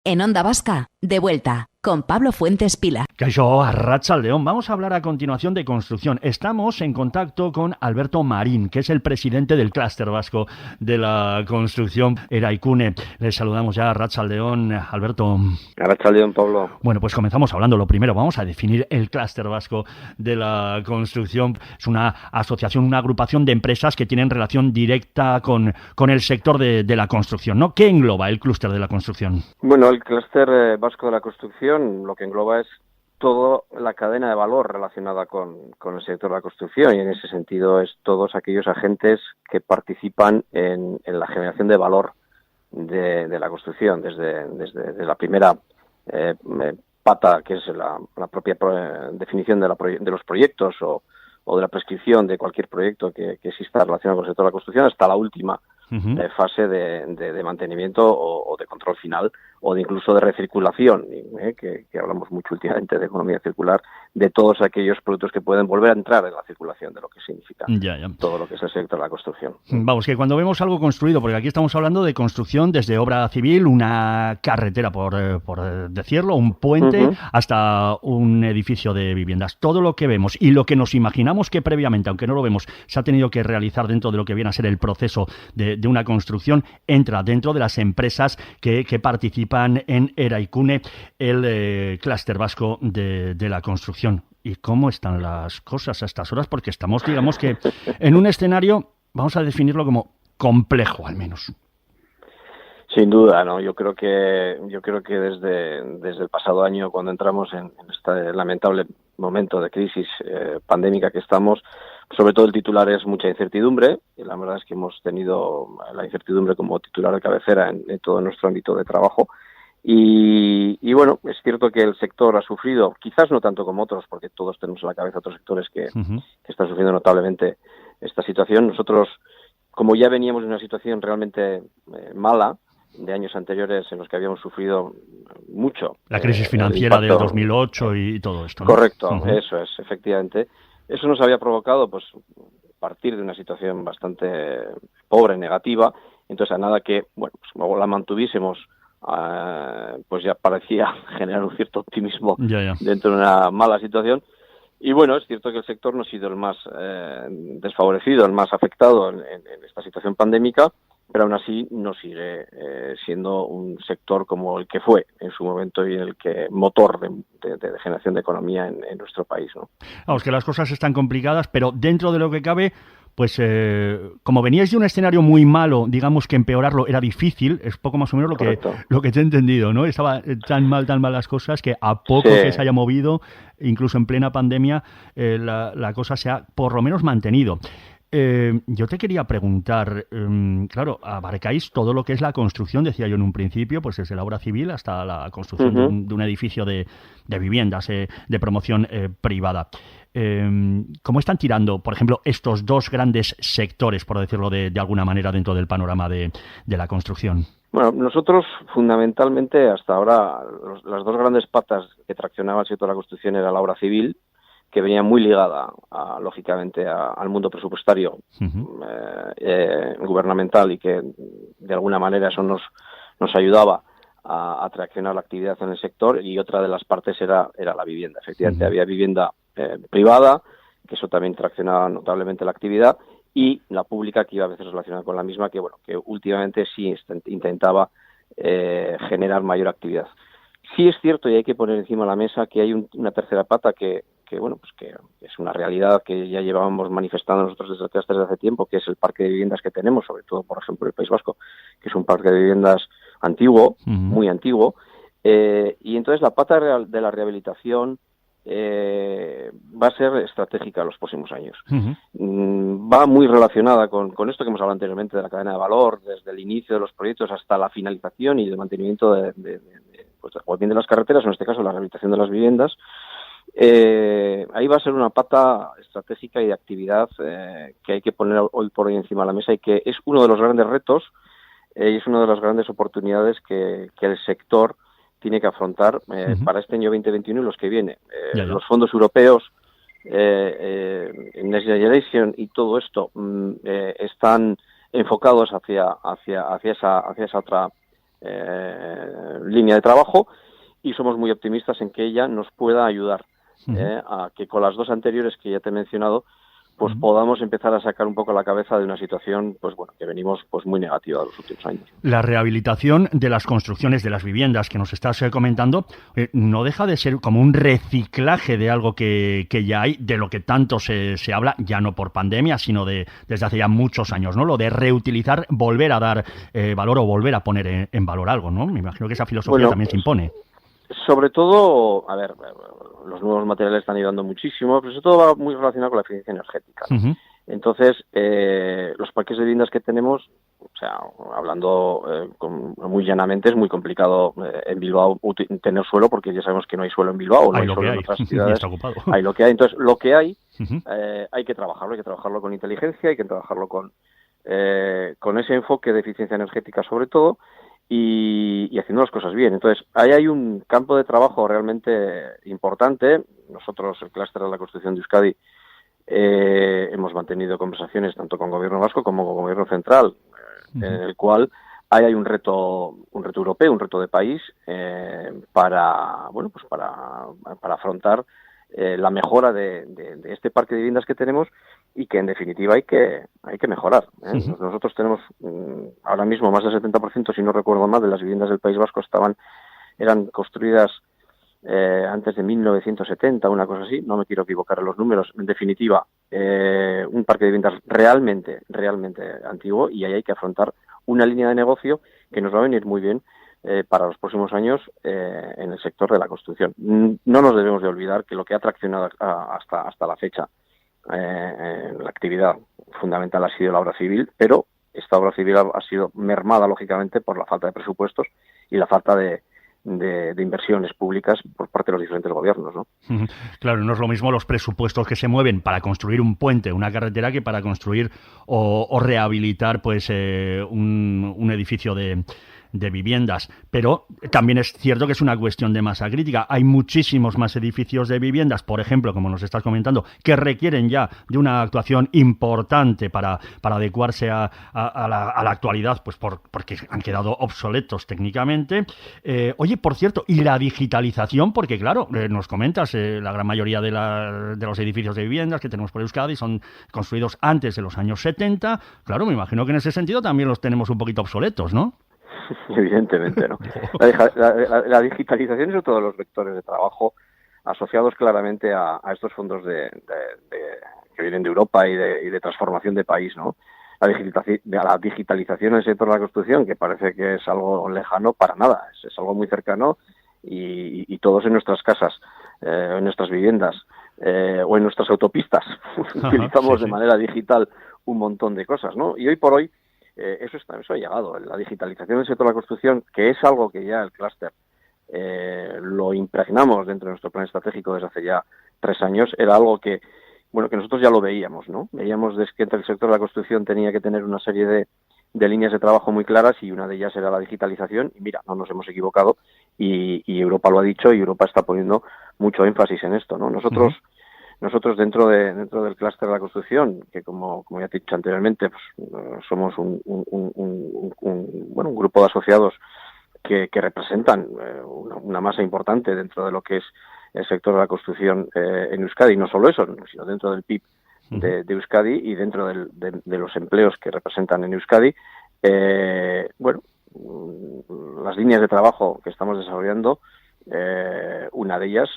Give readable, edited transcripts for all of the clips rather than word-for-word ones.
En Onda Vasca, de vuelta, con Pablo Fuentes Pila. Kaixo, arratsaldeon. Vamos a hablar a continuación de construcción. Estamos en contacto con Alberto Marín, que es el presidente del clúster vasco de la construcción Eraikune. Les saludamos ya, arratsaldeon, Alberto. Arratsaldeon, Pablo. Bueno, pues comenzamos hablando. Lo primero, vamos a definir el clúster vasco de la construcción. Es una asociación, una agrupación de empresas que tienen relación directa con el sector de la construcción, ¿no? ¿Qué engloba el clúster de la construcción? Bueno, el clúster vasco de la construcción lo que engloba es toda la cadena de valor relacionada con el sector de la construcción, y en ese sentido es todos aquellos agentes que participan en la generación de valor de la construcción, desde la primera pata, que es la propia definición de los proyectos o de la prescripción de cualquier proyecto que exista relacionado con el sector de la construcción, hasta la última fase de mantenimiento o de control final, o de incluso de recirculación, que hablamos mucho últimamente de economía circular, de todos aquellos productos que pueden volver a entrar en la circulación, de lo que significa todo lo que es el sector de la construcción. Vamos, que cuando vemos algo construido, porque aquí estamos hablando de construcción desde obra civil, una carretera, por decirlo, un puente, hasta un edificio de viviendas. Todo lo que vemos y lo que nos imaginamos que previamente, aunque no lo vemos, se ha tenido que realizar dentro de lo que viene a ser el proceso de una construcción, entra dentro de las empresas que participan en Eraikune, el clúster vasco de la construcción. ¿Y cómo están las cosas a estas horas? Porque estamos, digamos que, en un escenario, vamos a definirlo como complejo, al menos. Sin duda, ¿no? Yo creo que desde el pasado año, cuando entramos en este lamentable momento de crisis pandémica que estamos, sobre todo el titular es mucha incertidumbre, y la verdad es que hemos tenido la incertidumbre como titular de cabecera en todo nuestro ámbito de trabajo. Y bueno, es cierto que el sector ha sufrido, quizás no tanto como otros, porque todos tenemos en la cabeza otros sectores que están sufriendo notablemente esta situación. Nosotros, como ya veníamos de una situación realmente mala, de años anteriores en los que habíamos sufrido mucho. La crisis financiera del 2008 y todo esto, ¿no? Correcto, eso es, efectivamente. Eso nos había provocado, pues, partir de una situación bastante pobre, negativa. Entonces, a nada que, bueno, pues como la mantuviésemos, pues ya parecía generar un cierto optimismo dentro de una mala situación. Y bueno, es cierto que el sector no ha sido el más desfavorecido, el más afectado en esta situación pandémica, pero aún así no sigue siendo un sector como el que fue en su momento y el que motor de generación de economía en nuestro país, ¿no? Vamos, que las cosas están complicadas, pero dentro de lo que cabe, pues como veníais de un escenario muy malo, digamos que empeorarlo era difícil, es poco más o menos lo que te he entendido, ¿no? Estaba tan mal las cosas que a poco que se haya movido, incluso en plena pandemia, la cosa se ha por lo menos mantenido. Yo te quería preguntar, claro, abarcáis todo lo que es la construcción, decía yo en un principio, pues desde la obra civil hasta la construcción de un edificio de viviendas de promoción privada. ¿Cómo están tirando, por ejemplo, estos dos grandes sectores, por decirlo de alguna manera, dentro del panorama de la construcción? Bueno, nosotros fundamentalmente hasta ahora las dos grandes patas que traccionaba el sector de la construcción era la obra civil, que venía muy ligada, lógicamente, al mundo presupuestario gubernamental, y que de alguna manera eso nos ayudaba a traccionar la actividad en el sector. Y otra de las partes era la vivienda. Efectivamente, había vivienda privada, que eso también traccionaba notablemente la actividad, y la pública, que iba a veces relacionada con la misma, que bueno, que últimamente sí intentaba generar mayor actividad. Sí es cierto, y hay que poner encima de la mesa, que hay una tercera pata que bueno, pues que es una realidad que ya llevábamos manifestando nosotros desde el clúster desde hace tiempo, que es el parque de viviendas que tenemos, sobre todo, por ejemplo, el País Vasco, que es un parque de viviendas antiguo, muy antiguo, y entonces la pata de la rehabilitación va a ser estratégica en los próximos años. Va muy relacionada con esto que hemos hablado anteriormente de la cadena de valor, desde el inicio de los proyectos hasta la finalización y el mantenimiento pues, o bien de las carreteras, o en este caso la rehabilitación de las viviendas. Ahí va a ser una pata estratégica y de actividad que hay que poner hoy por hoy encima de la mesa, y que es uno de los grandes retos y es una de las grandes oportunidades que el sector tiene que afrontar para este año 2021 y los que viene. Los fondos europeos, Next Generation y todo esto están enfocados hacia esa otra línea de trabajo, y somos muy optimistas en que ella nos pueda ayudar a que con las dos anteriores que ya te he mencionado, pues podamos empezar a sacar un poco la cabeza de una situación, pues bueno, que venimos pues muy negativa de los últimos años. La rehabilitación de las construcciones de las viviendas que nos estás comentando no deja de ser como un reciclaje de algo que ya hay, de lo que tanto se habla, ya no por pandemia, sino desde hace ya muchos años, ¿no? Lo de reutilizar, volver a dar valor o volver a poner en valor algo, ¿no? Me imagino que esa filosofía también se impone. Sobre todo, a ver, los nuevos materiales están ayudando muchísimo, pero sobre todo va muy relacionado con la eficiencia energética. Entonces, los parques de viviendas que tenemos, o sea, hablando muy llanamente, es muy complicado en Bilbao tener suelo, porque ya sabemos que no hay suelo en Bilbao, no hay suelo en otras ciudades. Hay lo que hay. Entonces, lo que hay, hay que trabajarlo con inteligencia, hay que trabajarlo con ese enfoque de eficiencia energética sobre todo, y haciendo las cosas bien. Entonces, ahí hay un campo de trabajo realmente importante. Nosotros, el clúster de la construcción de Euskadi, hemos mantenido conversaciones tanto con Gobierno vasco como con Gobierno central, en el cual hay un reto europeo, un reto de país para afrontar la mejora de este parque de viviendas que tenemos, y que en definitiva hay que mejorar. Nosotros tenemos ahora mismo más del 70%, si no recuerdo mal, de las viviendas del País Vasco eran construidas antes de 1970, una cosa así, no me quiero equivocar en los números. En definitiva, un parque de viviendas realmente antiguo, y ahí hay que afrontar una línea de negocio que nos va a venir muy bien para los próximos años en el sector de la construcción. No nos debemos de olvidar que lo que ha traccionado hasta la fecha la actividad fundamental ha sido la obra civil, pero esta obra civil ha sido mermada lógicamente por la falta de presupuestos y la falta de inversiones públicas por parte de los diferentes gobiernos, ¿no? Claro, no es lo mismo los presupuestos que se mueven para construir un puente, una carretera, que para construir o rehabilitar pues un edificio de viviendas, pero también es cierto que es una cuestión de masa crítica. Hay muchísimos más edificios de viviendas, por ejemplo, como nos estás comentando, que requieren ya de una actuación importante para adecuarse a la actualidad, pues porque han quedado obsoletos técnicamente. Oye, por cierto, y la digitalización, porque claro, nos comentas, la gran mayoría de los edificios de viviendas que tenemos por Euskadi son construidos antes de los años 70. Claro, me imagino que en ese sentido también los tenemos un poquito obsoletos, ¿no? Evidentemente, ¿no? La digitalización es otro de los vectores de trabajo asociados claramente a estos fondos que vienen de Europa y de transformación de país, ¿no? La digitalización en el sector de la construcción, que parece que es algo lejano, para nada, es algo muy cercano, y todos en nuestras casas, en nuestras viviendas o en nuestras autopistas utilizamos de manera digital un montón de cosas, ¿no? Y hoy por hoy eso ha llegado. La digitalización del sector de la construcción, que es algo que ya el clúster lo impregnamos dentro de nuestro plan estratégico desde hace ya 3 años, era algo que nosotros ya lo veíamos, ¿no? Veíamos que entre el sector de la construcción tenía que tener una serie de líneas de trabajo muy claras, y una de ellas era la digitalización, y mira, no nos hemos equivocado, y Europa lo ha dicho, y Europa está poniendo mucho énfasis en esto, ¿no? Nosotros dentro del clúster de la construcción, que como ya te he dicho anteriormente, pues, somos un grupo de asociados que representan una masa importante dentro de lo que es el sector de la construcción en Euskadi, y no solo eso, sino dentro del PIB de Euskadi y dentro de los empleos que representan en Euskadi. Las líneas de trabajo que estamos desarrollando, una de ellas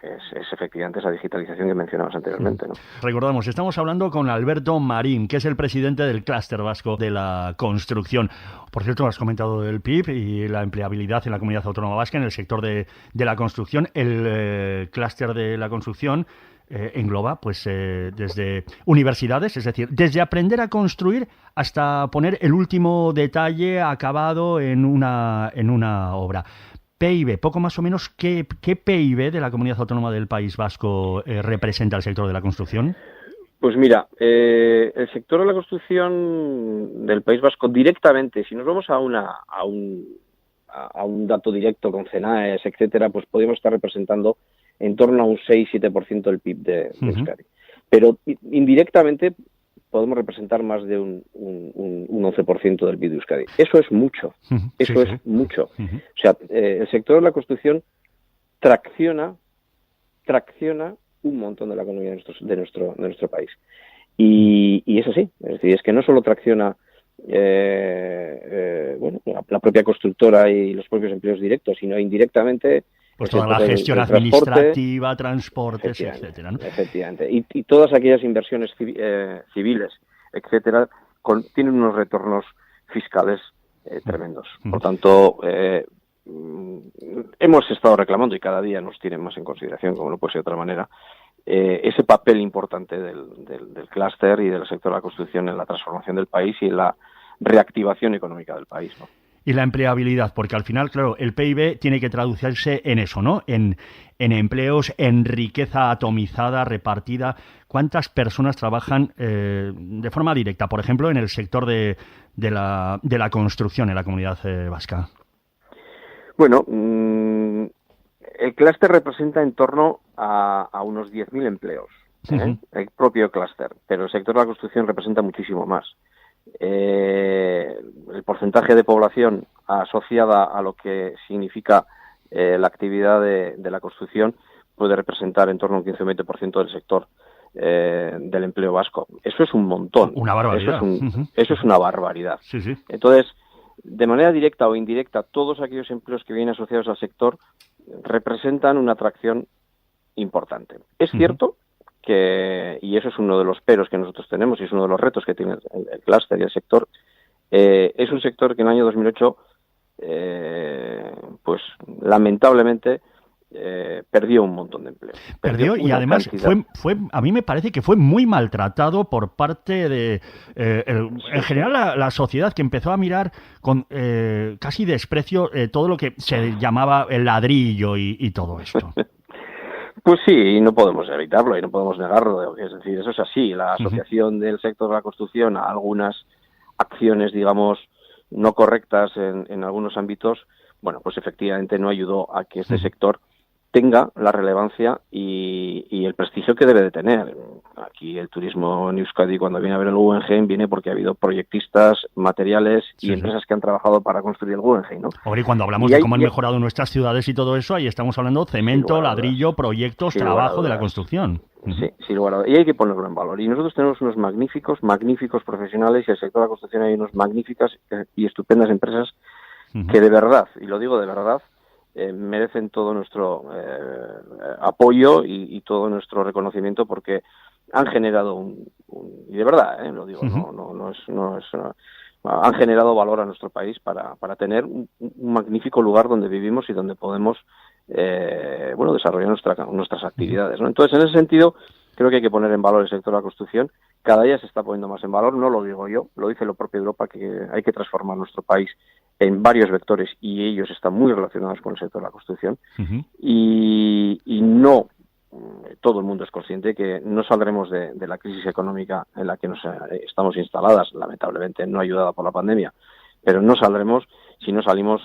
es efectivamente esa digitalización que mencionamos anteriormente, ¿no? Recordamos, estamos hablando con Alberto Marín, que es el presidente del clúster vasco de la construcción. Por cierto, has comentado del PIB y la empleabilidad en la comunidad autónoma vasca en el sector de la construcción. El clúster de la construcción engloba pues desde universidades, es decir, desde aprender a construir hasta poner el último detalle acabado en una obra. PIB, poco más o menos, ¿qué PIB de la Comunidad Autónoma del País Vasco representa el sector de la construcción? Pues mira, el sector de la construcción del País Vasco directamente, si nos vamos a un dato directo con CENAES, etcétera, pues podríamos estar representando en torno a un 6-7% del PIB de Euskadi. Pero indirectamente podemos representar más de un 11% del PIB de Euskadi. Eso es mucho, eso es mucho. O sea, el sector de la construcción tracciona un montón de la economía de nuestro país. Y es así, es decir, es que no solo tracciona la propia constructora y los propios empleos directos, sino indirectamente pues toda la gestión administrativa, transportes, etcétera, ¿no? Efectivamente. Y todas aquellas inversiones civiles, etcétera, tienen unos retornos fiscales tremendos. Por tanto, hemos estado reclamando, y cada día nos tienen más en consideración, como no puede ser de otra manera, ese papel importante del clúster y del sector de la construcción en la transformación del país y en la reactivación económica del país, ¿no? Y la empleabilidad, porque al final, claro, el PIB tiene que traducirse en eso, ¿no? En empleos, en riqueza atomizada, repartida. ¿Cuántas personas trabajan de forma directa, por ejemplo, en el sector de la construcción en la Comunidad Vasca? Bueno, el clúster representa en torno a unos 10.000 empleos, el propio clúster, pero el sector de la construcción representa muchísimo más. El porcentaje de población asociada a lo que significa la actividad de la construcción puede representar en torno a un 15 o 20% del sector del empleo vasco. Eso es un montón. Una barbaridad. Eso es una barbaridad. Sí, sí. Entonces, de manera directa o indirecta, todos aquellos empleos que vienen asociados al sector representan una atracción importante. Es cierto que, y eso es uno de los peros que nosotros tenemos y es uno de los retos que tiene el clúster y el sector, es un sector que en el año 2008, pues lamentablemente, perdió un montón de empleo. Perdió y además fue a mí me parece que fue muy maltratado por parte de, en general, la sociedad, que empezó a mirar con casi desprecio todo lo que se llamaba el ladrillo y todo esto. Pues sí, no podemos evitarlo y no podemos negarlo. Es decir, eso es así. La asociación del sector de la construcción a algunas acciones, digamos, no correctas en algunos ámbitos, bueno, pues efectivamente no ayudó a que este sector tenga la relevancia y el prestigio que debe de tener. Aquí el turismo en Euskadi, cuando viene a ver el Guggenheim, viene porque ha habido proyectistas, materiales y empresas que han trabajado para construir el Guggenheim, ¿no? Ahora, y cuando hablamos de cómo han mejorado nuestras ciudades y todo eso, ahí estamos hablando cemento, ladrillo, proyectos, trabajo de la construcción. Sí, sí, y hay que ponerlo en valor. Y nosotros tenemos unos magníficos profesionales, y el sector de la construcción hay unos magníficas y estupendas empresas que de verdad, y lo digo de verdad, merecen todo nuestro apoyo y todo nuestro reconocimiento, porque han generado y de verdad, lo digo, han generado valor a nuestro país para tener un magnífico lugar donde vivimos y donde podemos desarrollar nuestras actividades, ¿no? Entonces, en ese sentido, creo que hay que poner en valor el sector de la construcción. Cada día se está poniendo más en valor, no lo digo yo, lo dice la propia Europa, que hay que transformar nuestro país en varios vectores y ellos están muy relacionados con el sector de la construcción. Y no todo el mundo es consciente que no saldremos de la crisis económica en la que estamos instaladas, lamentablemente no ayudada por la pandemia, pero no saldremos si no salimos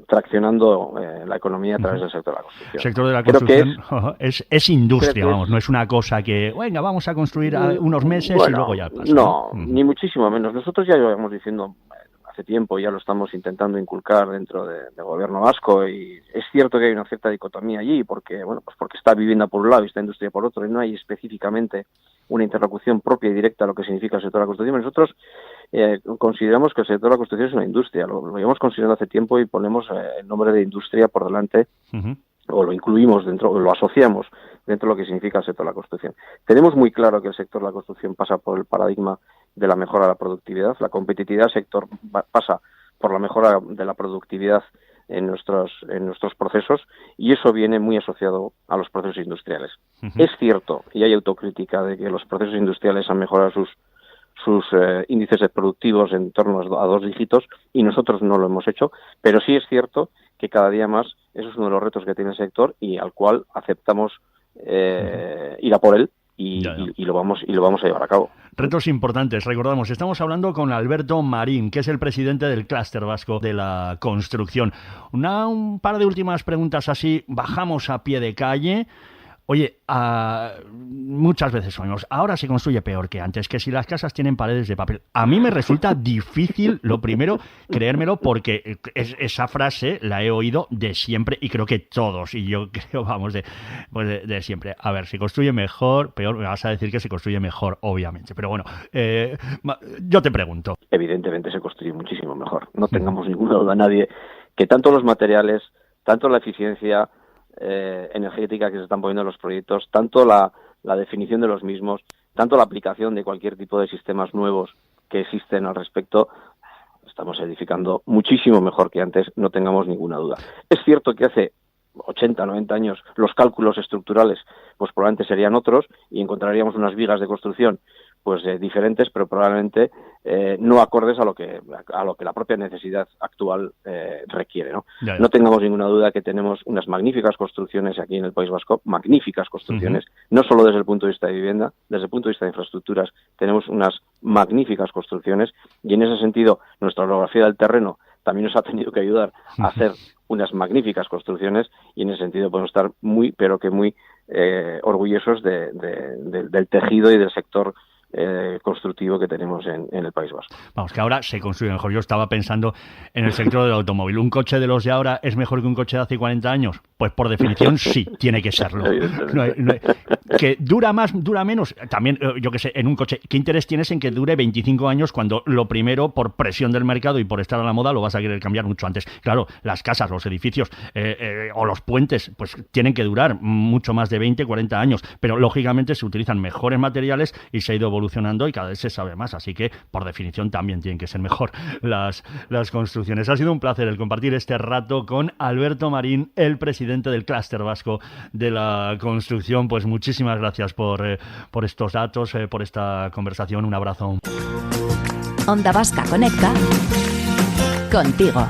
traccionando la economía a través del sector de la construcción. El sector de la construcción es industria, vamos, no es una cosa que, venga, vamos a construir unos meses y luego ya pasa. No, ni muchísimo menos. Nosotros ya lo íbamos diciendo hace tiempo, ya lo estamos intentando inculcar dentro del gobierno vasco, y es cierto que hay una cierta dicotomía allí, porque está vivienda por un lado y está industria por otro, y no hay específicamente una interlocución propia y directa a lo que significa el sector de la construcción. Nosotros consideramos que el sector de la construcción es una industria, lo llevamos considerando hace tiempo y ponemos el nombre de industria por delante, o lo incluimos dentro, o lo asociamos dentro de lo que significa el sector de la construcción. Tenemos muy claro que el sector de la construcción pasa por el paradigma de la mejora de la productividad. La competitividad del sector pasa por la mejora de la productividad en nuestros procesos, y eso viene muy asociado a los procesos industriales. Es cierto, y hay autocrítica de que los procesos industriales han mejorado sus índices de productivos en torno a 2 dígitos, y nosotros no lo hemos hecho, pero sí es cierto que cada día más eso es uno de los retos que tiene el sector y al cual aceptamos ir a por él. Y lo vamos a llevar a cabo. Retos importantes, recordamos, estamos hablando con Alberto Marín, que es el presidente del Clúster Vasco de la Construcción. Un par de últimas preguntas así, bajamos a pie de calle. Oye, muchas veces oímos, ahora se construye peor que antes, que si las casas tienen paredes de papel. A mí me resulta difícil, lo primero, creérmelo, porque esa frase la he oído de siempre y creo que todos, y yo creo, vamos, de siempre. A ver, se construye mejor, peor, me vas a decir que se construye mejor, obviamente. Pero bueno, yo te pregunto. Evidentemente se construye muchísimo mejor. No tengamos ninguna duda nadie que tanto los materiales, tanto la eficiencia energética que se están poniendo en los proyectos, tanto la definición de los mismos, tanto la aplicación de cualquier tipo de sistemas nuevos que existen al respecto, estamos edificando muchísimo mejor que antes, no tengamos ninguna duda. Es cierto que hace 80, 90 años los cálculos estructurales pues probablemente serían otros y encontraríamos unas vigas de construcción pues diferentes, pero probablemente no acordes a lo que la propia necesidad actual requiere, ¿no? Ya. No tengamos ninguna duda que tenemos unas magníficas construcciones aquí en el País Vasco, magníficas construcciones, no solo desde el punto de vista de vivienda, desde el punto de vista de infraestructuras, tenemos unas magníficas construcciones y en ese sentido nuestra orografía del terreno también nos ha tenido que ayudar a hacer unas magníficas construcciones y en ese sentido podemos estar muy, pero que muy orgullosos del tejido y del sector constructivo que tenemos en el País Vasco. Vamos, que ahora se construye mejor. Yo estaba pensando en el sector del automóvil. ¿Un coche de los de ahora es mejor que un coche de hace 40 años? Pues por definición sí, tiene que serlo. Que dura más, dura menos. También, yo que sé, en un coche, ¿qué interés tienes en que dure 25 años cuando lo primero, por presión del mercado y por estar a la moda, lo vas a querer cambiar mucho antes? Claro, las casas, los edificios o los puentes, pues tienen que durar mucho más de 20, 40 años, pero lógicamente se utilizan mejores materiales y se ha ido evolucionando y cada vez se sabe más, así que por definición también tienen que ser mejor las construcciones. Ha sido un placer el compartir este rato con Alberto Marín, el presidente del Clúster Vasco de la Construcción. Pues muchísimas gracias por estos datos, por esta conversación. Un abrazo. Onda Vasca conecta contigo.